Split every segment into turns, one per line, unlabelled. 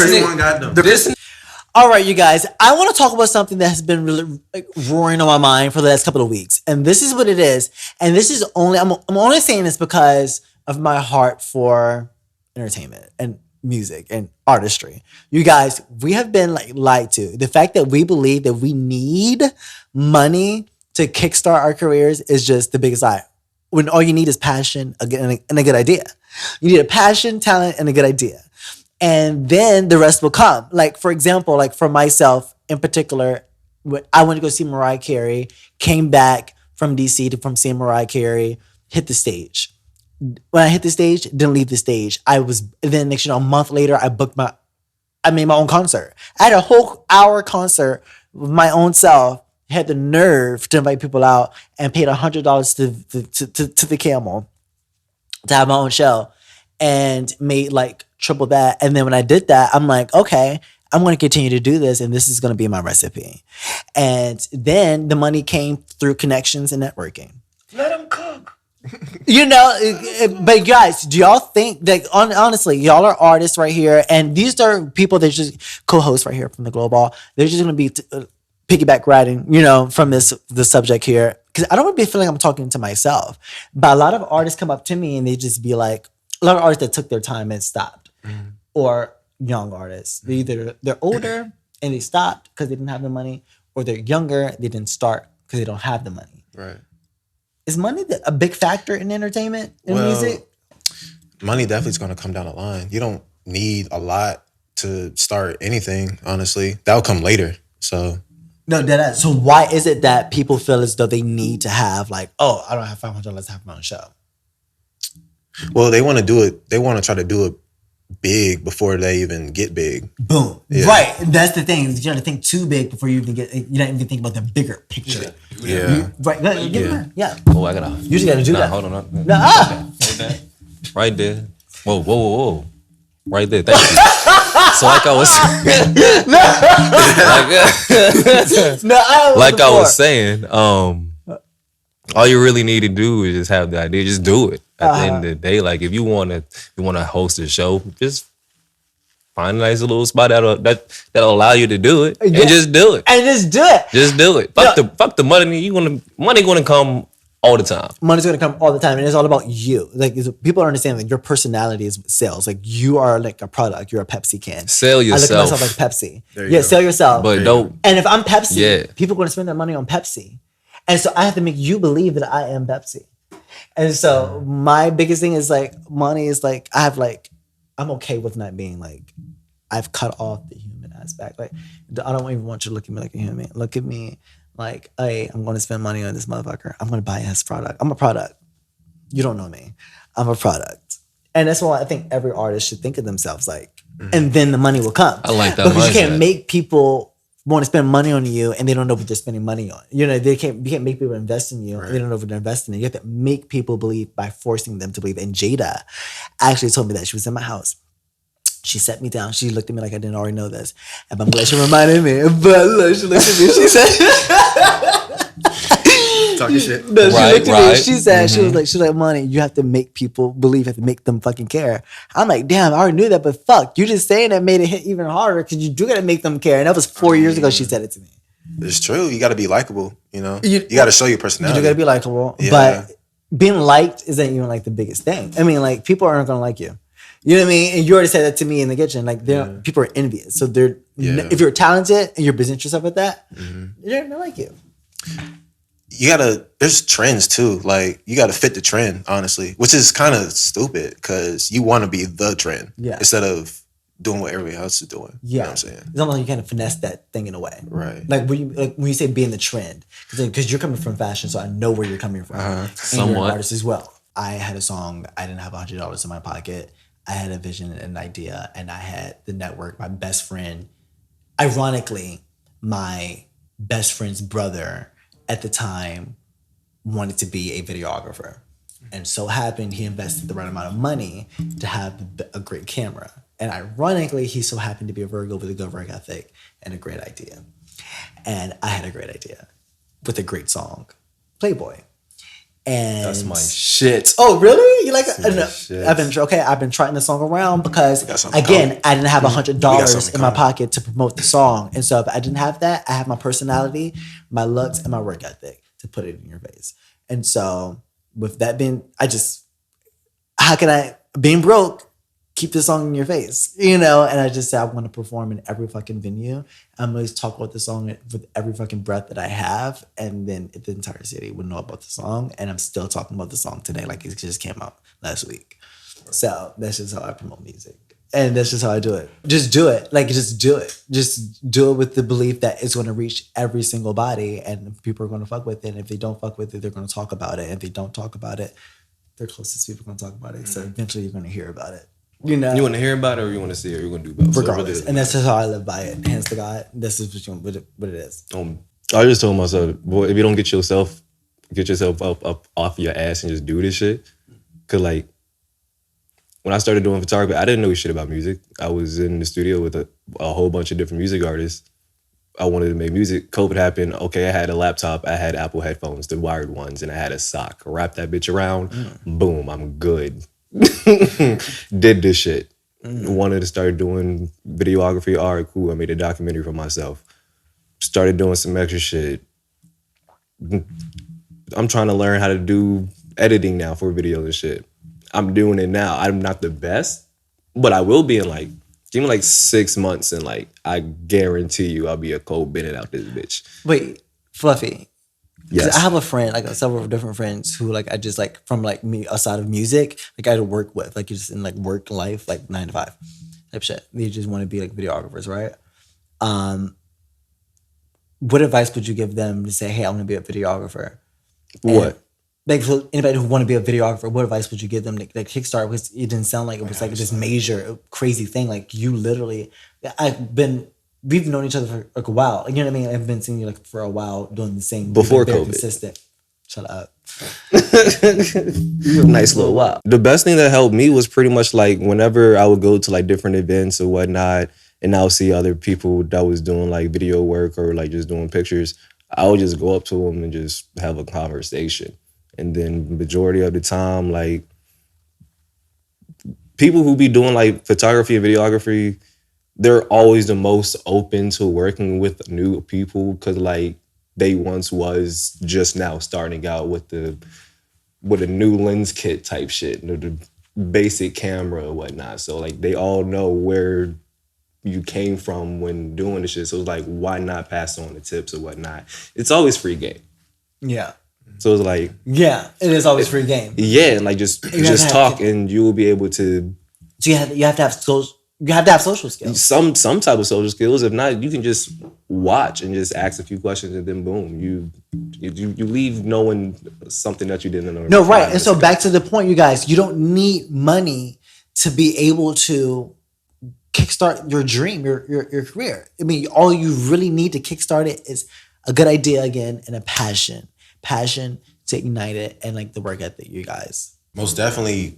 Everyone got them.
All right, you guys. I want to talk about something that has been really roaring on my mind for the last couple of weeks, and this is what it is. And this is only I'm only saying this because of my heart for entertainment and music and artistry. You guys, we have been lied to. The fact that we believe that we need money to kickstart our careers is just the biggest lie. When all you need is passion and a good idea. You need a passion, talent, and a good idea. And then the rest will come. Like, for example, like for myself in particular, when I went to go see Mariah Carey, came back from DC from seeing Mariah Carey, hit the stage. When I hit the stage, didn't leave the stage. Then next year, a month later, I made my own concert. I had a whole hour concert with my own self, had the nerve to invite people out and paid $100 to the Camel to have my own show and made like triple that. And then when I did that, I'm like, okay, I'm going to continue to do this and this is going to be my recipe. And then the money came through connections and networking.
Let them cook.
But guys, do y'all think that honestly, y'all are artists right here, and these are people that just co-hosts right here from the Global. They're just going to be piggyback riding, from the subject here, because I don't want to be feeling I'm talking to myself. But a lot of artists come up to me and they just be like, a lot of artists that took their time and stopped, or young artists. They're older and they stopped because they didn't have the money, or they're younger, they didn't start because they don't have the money.
Right.
Is money a big factor in entertainment and music?
Money definitely is going to come down the line. You don't need a lot to start anything, honestly. That'll come later. So
no, deadass. So why is it that people feel as though they need to have I don't have $500 to have my own show?
Well, they want to do it. They want to try to do it big before they even get big.
Boom. Yeah. Right. That's the thing. You got to think too big before you even get. You don't even think about the bigger picture.
Yeah.
Right. Yeah.
Oh, I gotta.
You just got to do that.
Hold on.
Nah.
Okay. Right there. Whoa. Right there. Thank you. So like I was saying, all you really need to do is just have the idea. Just do it. At the end of the day, like if you wanna host a show, just find a nice little spot that'll allow you to do it, and just do it. Just do it. Fuck the money. Money gonna come all the time.
Money's gonna come all the time, and it's all about you. Like people don't understand that your personality is sales. Like you are like a product. You're a Pepsi can.
Sell yourself.
I look at myself like Pepsi. Sell yourself.
But don't.
And if I'm Pepsi, people are gonna spend their money on Pepsi, and so I have to make you believe that I am Pepsi. And so my biggest thing is money is I'm okay with not being I've cut off the human aspect. I don't even want you to look at me like a human. Look at me like, hey, I'm going to spend money on this motherfucker. I'm going to buy his product. I'm a product. You don't know me. I'm a product. And that's why I think every artist should think of themselves and then the money will come.
I like that.
Because you can't make people want to spend money on you and they don't know what they're spending money on. You can't make people invest in you and they don't know what they're investing in. You have to make people believe by forcing them to believe. And Jada actually told me that. She was in my house. She sat me down. She looked at me like I didn't already know this. And I'm glad she reminded me. But look, she looked at me. She said...
Talking shit.
No, she looked at me. She said, she was like, Money, you have to make people believe, you have to make them fucking care. I'm like, damn, I already knew that, but fuck, you just saying that made it hit even harder because you do got to make them care. And that was 4 years ago she said it to me.
It's true. You got to be likable, You got to show your personality.
You got to be likable. Yeah. But being liked isn't even the biggest thing. I mean, people aren't going to like you. You know what I mean? And you already said that to me in the kitchen. People are envious. So if you're talented and you're business yourself with that, they're gonna like you.
There's trends too. You gotta fit the trend, honestly, which is kind of stupid because you want to be the trend instead of doing what everybody else is doing. Yeah. You know what I'm saying?
It's almost like you kind of finesse that thing in a way.
Right.
When you say being the trend, because you're coming from fashion, so I know where you're coming from. And
somewhat.
you're an artist as well. I had a song, I didn't have $100 in my pocket. I had a vision and an idea, and I had the network, my best friend. Ironically, my best friend's brother at the time wanted to be a videographer. And so happened he invested the right amount of money to have a great camera. And ironically, he so happened to be a Virgo with a good work ethic and a great idea. And I had a great idea with a great song, Playboy. And
that's my shit.
Oh, really? You like it?
Shit.
I've been trying the song around because again, I didn't have $100 in my pocket to promote the song. And so if I didn't have that, I have my personality, my looks, and my work ethic to put it in your face. And so with that being, how can I, being broke, keep the song in your face, And I just said, I want to perform in every fucking venue. I'm going to talk about the song with every fucking breath that I have. And then the entire city would know about the song. And I'm still talking about the song today. Like it just came out last week. So that's just how I promote music. And that's just how I do it. Just do it. Just do it. Just do it with the belief that it's going to reach every single body and people are going to fuck with it. And if they don't fuck with it, they're going to talk about it. And if they don't talk about it, their closest people are going to talk about it. So eventually you're going to hear about it.
You want to hear about it or you want to see it or you want to do both?
Regardless. So and that's just how I live by it. Hands to God. This is what it is.
I just told myself, boy, if you don't get yourself up off your ass and just do this shit. Cause like when I started doing photography, I didn't know shit about music. I was in the studio with a whole bunch of different music artists. I wanted to make music. COVID happened. Okay, I had a laptop. I had Apple headphones, the wired ones, and I had a sock. Wrap that bitch around. Boom, I'm good. Did this shit. Wanted to start doing videography. All right, cool. I made a documentary for myself. Started doing some extra shit. I'm trying to learn how to do editing now for videos and shit. I'm doing it now. I'm not the best, but I will be in give me 6 months and I guarantee you I'll be a Cole Bennett out this bitch.
Wait, Fluffy.
Yes.
I have a friend, several different friends who I just from me outside of music, I had to work with, just in work life, 9 to 5 type shit. They just want to be videographers, right? What advice would you give them to say, hey, I want to be a videographer?
What?
For anybody who want to be a videographer, what advice would you give them to kickstart? Because it didn't sound like it was this major crazy thing. You literally, we've known each other for a while. You know what I mean? I've been seeing you for a while doing the same.
Before COVID.
Consistent. Shut up.
Nice little while. The best thing that helped me was pretty much whenever I would go to different events or whatnot, and I would see other people that was doing video work or just doing pictures, I would just go up to them and just have a conversation. And then majority of the time, people who be doing photography and videography, they're always the most open to working with new people because they once was just now starting out with a new lens kit type shit, the basic camera or whatnot. So they all know where you came from when doing this shit. So it's why not pass on the tips or whatnot? It's always free game.
Yeah.
So it's
yeah, it is always free game.
Yeah, and just talk and you will be able to.
So you have to have social skills.
Some type of social skills. If not, you can just watch and just ask a few questions and then boom, you leave knowing something that you didn't know.
No, right. And so back to the point, you guys, you don't need money to be able to kickstart your dream, your career. I mean, all you really need to kickstart it is a good idea again and a passion to ignite it and the work ethic, you guys.
Most definitely,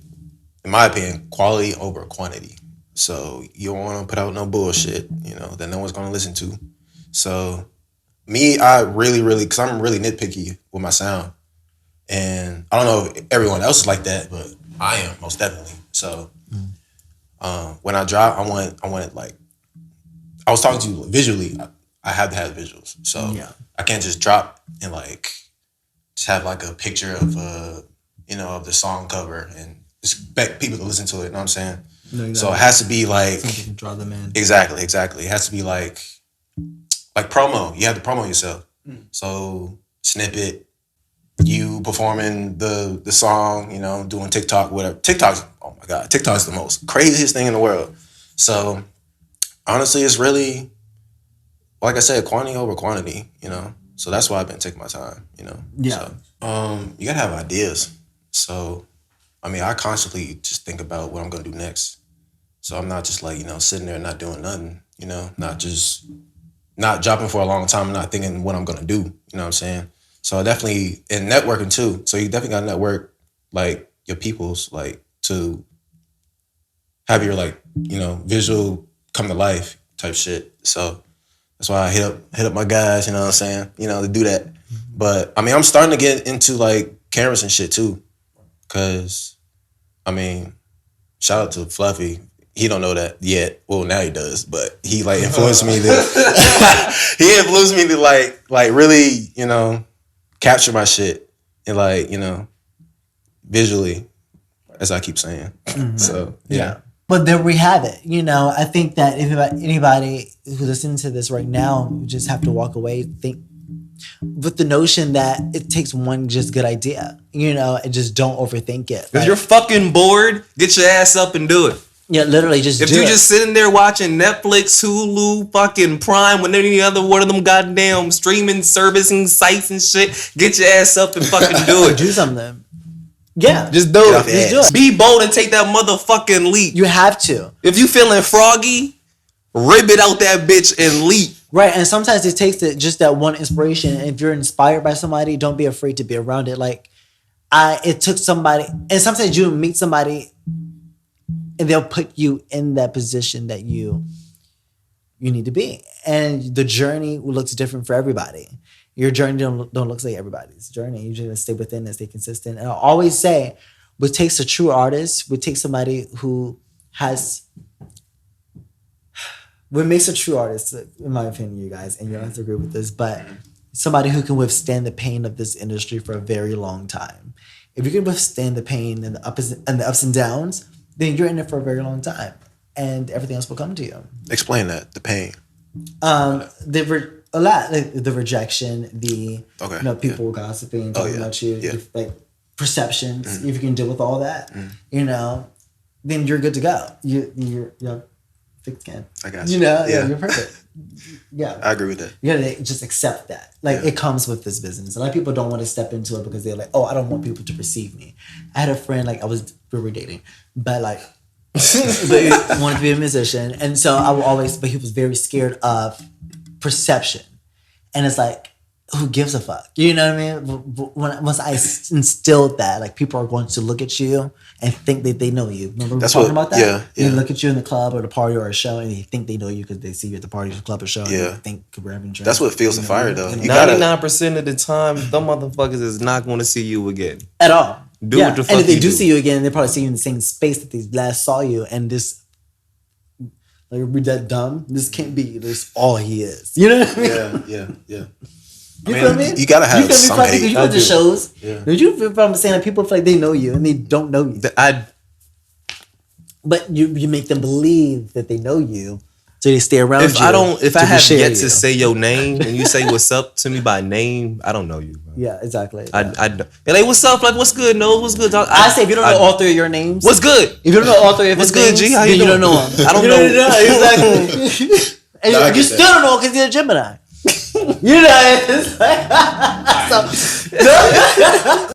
in my opinion, quality over quantity. So you don't want to put out no bullshit, that no one's going to listen to. So me, I really, because I'm really nitpicky with my sound. And I don't know if everyone else is like that, but I am most definitely. So when I drop, I want it I was talking to you visually. I have to have visuals. So yeah. I can't just drop and just have a picture of of the song cover and expect people to listen to it. You know what I'm saying? No, so it has to be
something to draw them in.
Exactly. It has to be like promo. You have to promo yourself. So snippet, you performing the song, doing TikTok, whatever. Oh my God, TikTok's the most craziest thing in the world. So honestly, it's really, like I said, quantity over quantity, So that's why I've been taking my time,
Yeah.
So, you gotta have ideas. So, I constantly just think about what I'm gonna do next. So I'm not just sitting there and not doing nothing, not dropping for a long time and not thinking what I'm gonna do, you know what I'm saying? So definitely, and networking too. So you definitely gotta network your peoples, to have your visual come to life type shit. So that's why I hit up my guys, you know what I'm saying? To do that. But I'm starting to get into cameras and shit too. Cause I mean, shout out to Fluffy. He don't know that yet. Well, now he does, but he like influenced me to he influenced me to like really, you know, capture my shit and like, you know, visually, as I keep saying. Mm-hmm. So yeah.
But there we have it. You know, I think that if anybody who's listening to this right now, you just have to walk away think with the notion that it takes one just good idea, you know, and just don't overthink it.
If you're fucking bored, get your ass up and do it.
Yeah, literally just
if
do it. If
you're just sitting there watching Netflix, Hulu, fucking Prime, when any other one of them goddamn streaming servicing sites and shit, get your ass up and fucking do it.
Do something. Yeah.
Just do it. Just do it. Be bold and take that motherfucking leap.
You have to.
If you feeling froggy, rip it out that bitch and leap.
Right, and sometimes it takes just that one inspiration. And if you're inspired by somebody, don't be afraid to be around it. Like, it took somebody, and sometimes you meet somebody and they'll put you in that position that you need to be. And the journey looks different for everybody. Your journey don't look like everybody's journey. You just stay within and stay consistent. And I always say, what takes a true artist, what takes somebody who has, what makes a true artist, in my opinion, you guys, and you don't have to agree with this, but somebody who can withstand the pain of this industry for a very long time. If you can withstand the pain and the ups and downs, then you're in it for a very long time, and everything else will come to you.
Explain that, the pain.
A lot, like the rejection, people gossiping, talking about you, like perceptions. Mm. If you can deal with all that, you know, then you're good to go. You're thick skin.
I got you.
You know, you're perfect. Yeah,
I agree with that.
You gotta just accept that. Like it comes with this business. A lot of people don't want to step into it because they're like, oh, I don't want people to perceive me. I had a friend, like we were dating, but like. But he wanted to be a musician, and so but he was very scared of perception, and it's like, who gives a fuck? You know what I mean? Once I instilled that, like people are going to look at you and think that they know you. Remember we were talking about that?
Yeah.
They look at you in the club or the party or a show, and they think they know you because they see you at the party, or the club, or show.
Yeah.
And they think we're having drinks.
That's what feels the fire, though.
99% of the time, them motherfuckers is not going to see you again
at all.
Do what the fuck.
And if they do see you again, they probably see you in the same space that they last saw you, and this. Like, we're that dumb. This can't be. This all he is. You know what I mean?
Yeah.
You feel me?
You gotta have some hate.
You go to shows. Yeah. Did you feel what I'm saying? Like people feel like they know you and they don't know you. But you make them believe that they know you, so they stay around you.
If I have yet to say your name and you say what's up to me by name, I don't know you. Bro.
Yeah, exactly.
Like, what's up? Like, what's good? No, what's good?
I say if you don't know the author of your names,
what's good?
If you don't know the author of
what's good, G? How you
don't know him.
I don't know.
Exactly. And you still don't know because you're a Gemini. You know, it's like,